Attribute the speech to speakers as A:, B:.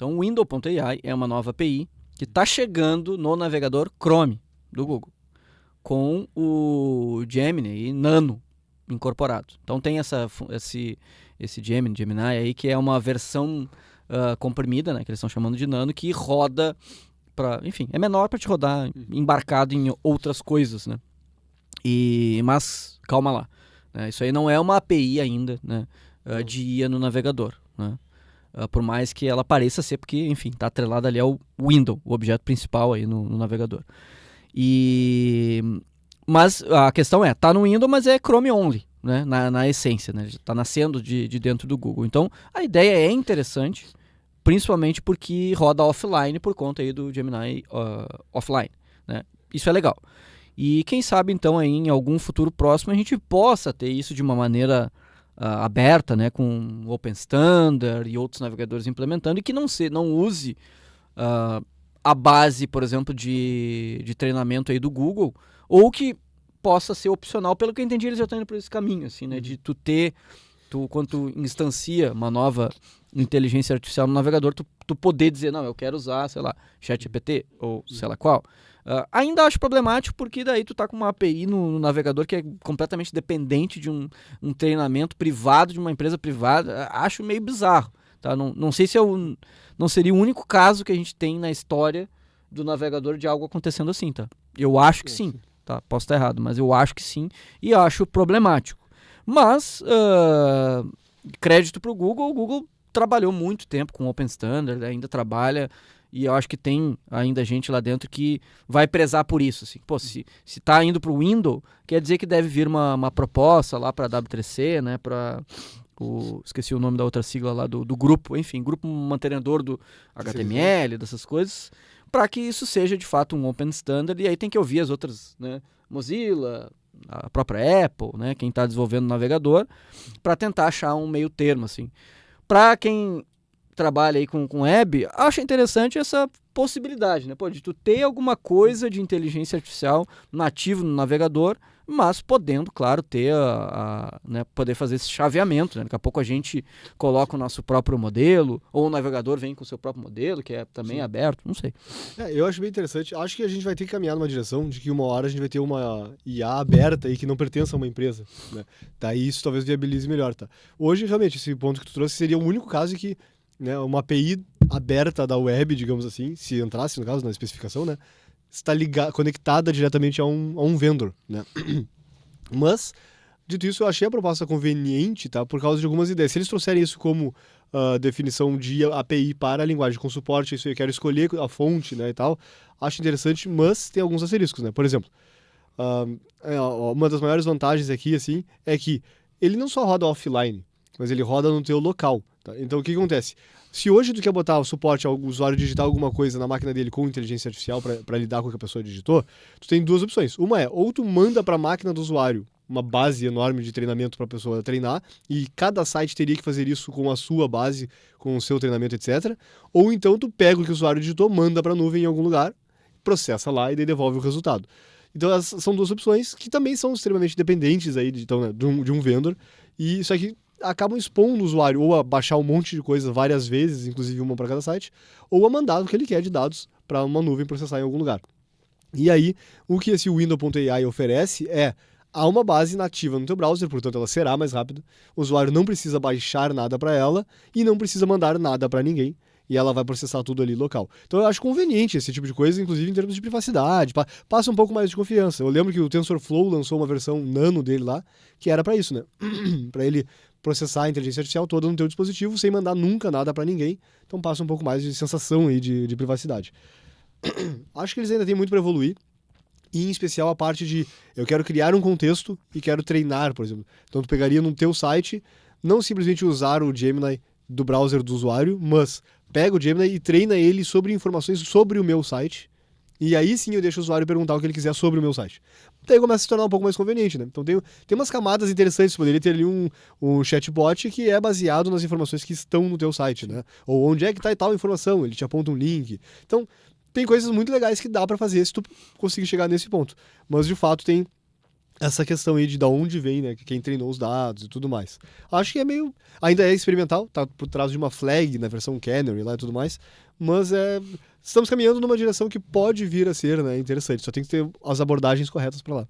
A: Então, o Window.ai é uma nova API que está chegando no navegador Chrome do Google, com o Gemini e Nano incorporado. Então, tem esse Gemini aí, que é uma versão comprimida, né, que eles estão chamando de Nano, que roda enfim, é menor para te rodar embarcado em outras coisas, né? Mas calma lá, né? Isso aí não é uma API ainda, né, de IA no navegador, né? Por mais que ela pareça ser, porque, enfim, está atrelada ali ao window, o objeto principal aí no navegador. Mas a questão tá no window, mas é Chrome only, né? Na essência, né? Está nascendo de dentro do Google. Então, a ideia é interessante, principalmente porque roda offline por conta aí do Gemini offline, né? Isso é legal. E quem sabe, então, aí, em algum futuro próximo, a gente possa ter isso de uma maneira aberta, né, com Open Standard e outros navegadores implementando, e que não use a base, por exemplo, de treinamento aí do Google, ou que possa ser opcional. Pelo que eu entendi, eles já estão indo por esse caminho, assim, né, de quando tu instancia uma nova inteligência artificial no navegador, tu poder dizer, não, eu quero usar, sei lá, ChatGPT ou sei lá qual. Ainda acho problemático, porque daí tu tá com uma API no navegador que é completamente dependente de um treinamento privado, de uma empresa privada. Acho meio bizarro, tá? Não sei se não seria o único caso que a gente tem na história do navegador de algo acontecendo assim, tá? Eu acho que sim, tá? Posso estar errado, mas eu acho que sim, e acho problemático. Mas, crédito para o Google trabalhou muito tempo com Open Standard, ainda trabalha, e eu acho que tem ainda gente lá dentro que vai prezar por isso. Assim. Pô, se está indo para o Windows, quer dizer que deve vir uma proposta lá para a W3C, né, esqueci o nome da outra sigla lá do grupo, enfim, grupo mantenedor do HTML, dessas coisas, para que isso seja de fato um Open Standard, e aí tem que ouvir as outras, né, Mozilla, a própria Apple, né, quem está desenvolvendo o navegador, para tentar achar um meio termo, assim. Para quem trabalha aí com web, acho interessante essa possibilidade, né, de tu ter alguma coisa de inteligência artificial nativo no navegador, mas podendo, claro, ter né, poder fazer esse chaveamento, né? Daqui a pouco a gente coloca o nosso próprio modelo, ou o navegador vem com o seu próprio modelo, que é também aberto, não sei.
B: Eu acho bem interessante. Acho que a gente vai ter que caminhar numa direção de que uma hora a gente vai ter uma IA aberta e que não pertença a uma empresa, né? Daí isso talvez viabilize melhor, tá? Hoje, realmente, esse ponto que tu trouxe seria o único caso que, né, uma API aberta da web, digamos assim, se entrasse, no caso, na especificação, né, está conectada diretamente a um vendor, né? Mas, dito isso, eu achei a proposta conveniente, tá? Por causa de algumas ideias. Se eles trouxerem isso como definição de API para a linguagem com suporte, isso eu quero escolher a fonte, né, e tal, acho interessante, mas tem alguns asteriscos, né? Por exemplo, uma das maiores vantagens aqui, assim, é que ele não só roda offline, mas ele roda no teu local, tá? Então, o que acontece? Se hoje tu quer botar o suporte ao usuário digitar alguma coisa na máquina dele com inteligência artificial para lidar com o que a pessoa digitou, tu tem duas opções. Uma é, ou tu manda para a máquina do usuário uma base enorme de treinamento para a pessoa treinar, e cada site teria que fazer isso com a sua base, com o seu treinamento, etc. Ou então tu pega o que o usuário digitou, manda para a nuvem em algum lugar, processa lá e daí devolve o resultado. Então essas são duas opções que também são extremamente dependentes aí de um vendor, e isso aqui acabam expondo o usuário ou a baixar um monte de coisa várias vezes, inclusive uma para cada site, ou a mandar o que ele quer de dados para uma nuvem processar em algum lugar. E aí, o que esse Window.ai oferece há uma base nativa no teu browser, portanto ela será mais rápida, o usuário não precisa baixar nada para ela e não precisa mandar nada para ninguém, e ela vai processar tudo ali local. Então eu acho conveniente esse tipo de coisa, inclusive em termos de privacidade, passa um pouco mais de confiança. Eu lembro que o TensorFlow lançou uma versão nano dele lá, que era para isso, né? Para ele processar a inteligência artificial toda no teu dispositivo sem mandar nunca nada para ninguém. Então passa um pouco mais de sensação aí de privacidade. Acho que eles ainda têm muito para evoluir, e em especial a parte de eu quero criar um contexto e quero treinar, por exemplo. Então tu pegaria no teu site, não simplesmente usar o Gemini do browser do usuário, mas pega o Gemini e treina ele sobre informações sobre o meu site, e aí sim eu deixo o usuário perguntar o que ele quiser sobre o meu site. Daí começa a se tornar um pouco mais conveniente, né? Então tem umas camadas interessantes, poderia ter ali um chatbot que é baseado nas informações que estão no teu site, né? Ou onde é que está tal informação, ele te aponta um link. Então tem coisas muito legais que dá para fazer se tu conseguir chegar nesse ponto. Mas de fato tem essa questão aí de da onde vem, né, quem treinou os dados e tudo mais. Acho que é meio, ainda é experimental, tá por trás de uma flag na versão Canary lá e tudo mais, mas estamos caminhando numa direção que pode vir a ser, né, interessante. Só tem que ter as abordagens corretas para lá.